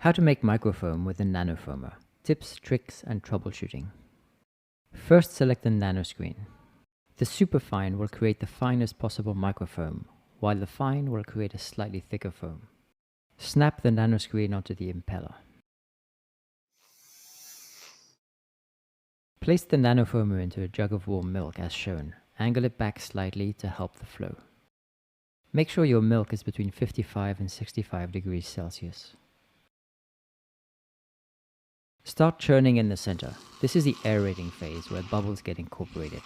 How to make microfoam with a nanofoamer. Tips, tricks, and troubleshooting. First, select the nanoscreen. The superfine will create the finest possible microfoam, while the fine will create a slightly thicker foam. Snap the nanoscreen onto the impeller. Place the nanofoamer into a jug of warm milk as shown. Angle it back slightly to help the flow. Make sure your milk is between 55 and 65 degrees Celsius. Start churning in the center. This is the aerating phase where bubbles get incorporated.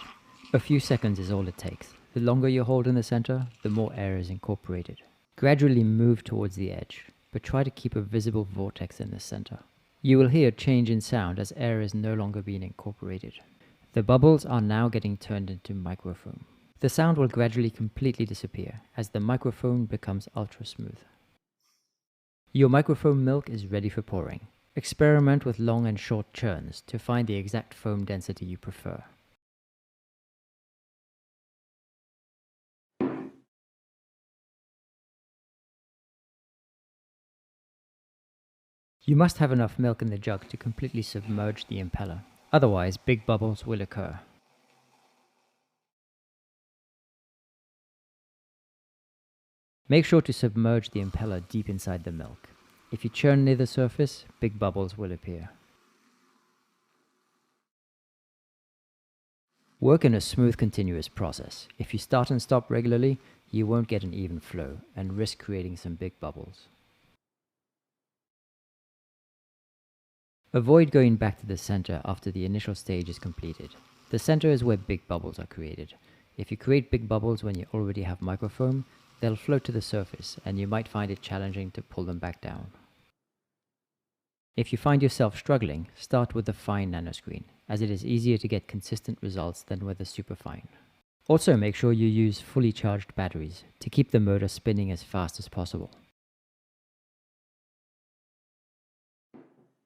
A few seconds is all it takes. The longer you hold in the center, the more air is incorporated. Gradually move towards the edge, but try to keep a visible vortex in the center. You will hear a change in sound as air is no longer being incorporated. The bubbles are now getting turned into microfoam. The sound will gradually completely disappear as the microfoam becomes ultra smooth. Your microfoam milk is ready for pouring. Experiment with long and short churns to find the exact foam density you prefer. You must have enough milk in the jug to completely submerge the impeller, otherwise big bubbles will occur. Make sure to submerge the impeller deep inside the milk. If you churn near the surface, big bubbles will appear. Work in a smooth continuous process. If you start and stop regularly, you won't get an even flow and risk creating some big bubbles. Avoid going back to the center after the initial stage is completed. The center is where big bubbles are created. If you create big bubbles when you already have microfoam, they'll float to the surface and you might find it challenging to pull them back down. If you find yourself struggling, start with the fine nanoscreen, as it is easier to get consistent results than with the superfine. Also make sure you use fully charged batteries to keep the motor spinning as fast as possible.